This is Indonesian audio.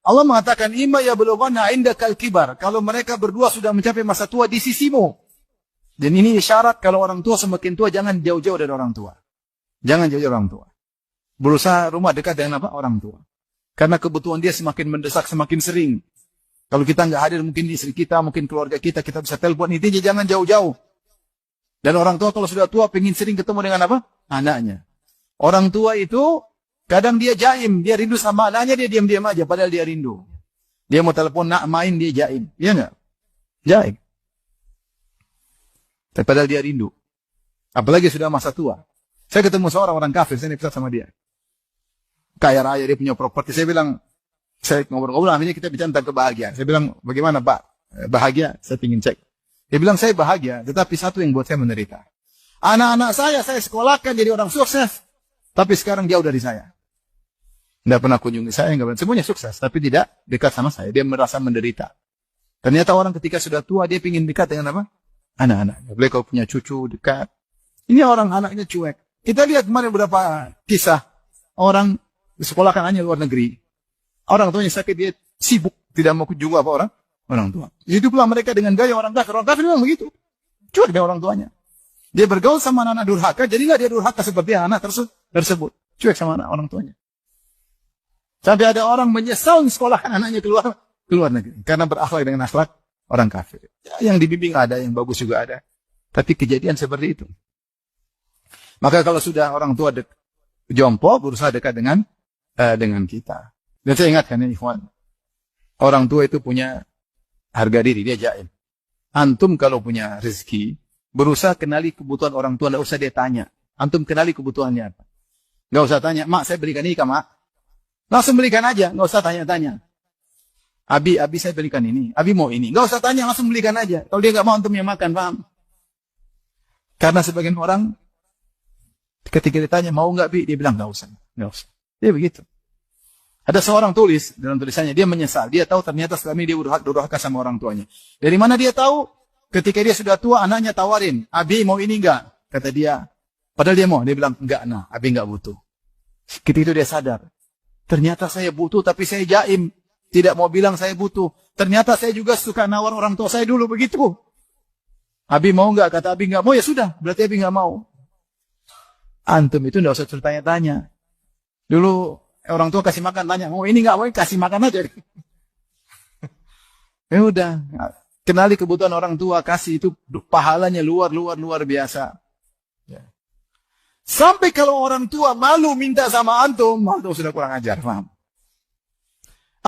Allah mengatakan, imma yablughanna indakal kibar. Kalau mereka berdua sudah mencapai masa tua di sisimu. Dan ini isyarat kalau orang tua semakin tua, jangan jauh-jauh dari orang tua. Jangan jauh-jauh dari orang tua. Berusaha rumah dekat dengan apa? Orang tua. Karena kebutuhan dia semakin mendesak, semakin sering. Kalau kita nggak hadir, mungkin istri kita, mungkin keluarga kita bisa telepon. Intinya jangan jauh-jauh. Dan orang tua kalau sudah tua, pengen sering ketemu dengan apa? Anaknya. Orang tua itu, kadang dia jaim. Dia rindu sama anaknya, dia diam-diam aja. Padahal dia rindu. Dia mau telepon, nak main, dia jaim. Iya nggak? Jaim. Tapi padahal dia rindu. Apalagi sudah masa tua. Saya ketemu seorang orang kafir, saya nikah sama dia. Kaya raya, dia punya properti. Saya bilang, saya ngobrol-ngobrol, akhirnya kita bicara tentang kebahagiaan. Saya bilang, bagaimana Pak? Bahagia? Saya ingin cek. Dia bilang, saya bahagia, tetapi satu yang buat saya menderita. Anak-anak saya sekolahkan jadi orang sukses. Tapi sekarang jauh dari saya. Tidak pernah kunjungi saya, semuanya sukses. Tapi tidak dekat sama saya. Dia merasa menderita. Ternyata orang ketika sudah tua, dia ingin dekat dengan apa? Anak-anaknya. Boleh kau punya cucu dekat. Ini orang anaknya cuek. Kita lihat kemarin beberapa kisah. Orang disekolahkan hanya luar negeri. Orang tuanya sakit, dia sibuk. Tidak mau kunjungi apa orang tua. Itu pula mereka dengan gaya orang kafir. Orang kafir memang begitu. Cuek dengan orang tuanya. Dia bergaul sama anak-anak durhaka. Jadi nggak dia durhaka seperti anak tersebut. Cuek sama anak orang tuanya. Sampai ada orang menyesal sekolahkan anaknya keluar negeri. Karena berakhlak dengan akhlak orang kafir. Ya, yang dibimbing ada, yang bagus juga ada. Tapi kejadian seperti itu. Maka kalau sudah orang tua jompo, berusaha dekat dengan kita. Dan saya ingatkan ya ikhwan. Orang tua itu punya harga diri, dia jaim. Antum kalau punya rezeki, berusaha kenali kebutuhan orang tua, tidak usah dia tanya. Antum kenali kebutuhannya apa. Nggak usah tanya, mak saya belikan ini ke mak. Langsung belikan aja, nggak usah tanya-tanya. Abi saya belikan ini, Abi mau ini. Nggak usah tanya, langsung belikan aja. Kalau dia nggak mau, antum yang makan, paham? Karena sebagian orang, ketika ditanya, mau nggak Bi? Dia bilang, nggak usah. Dia begitu. Ada seorang tulis, dalam tulisannya, dia menyesal. Dia tahu ternyata selama ini dia durhaka sama orang tuanya. Dari mana dia tahu? Ketika dia sudah tua, anaknya tawarin, Abi mau ini enggak? Kata dia, padahal dia mau. Dia bilang, enggak, nah, Abi enggak butuh. Ketika itu dia sadar. Ternyata saya butuh, tapi saya jaim. Tidak mau bilang saya butuh. Ternyata saya juga suka nawar orang tua saya dulu begitu. Abi mau enggak? Kata Abi enggak mau, ya sudah. Berarti Abi enggak mau. Antum itu enggak usah tanya-tanya. Dulu orang tua kasih makan, tanya, mau ini enggak? Mau kasih makan aja. Ya udah. Kenali kebutuhan orang tua, kasih itu pahalanya luar biasa. Ya. Sampai kalau orang tua malu minta sama antum sudah kurang ajar, paham?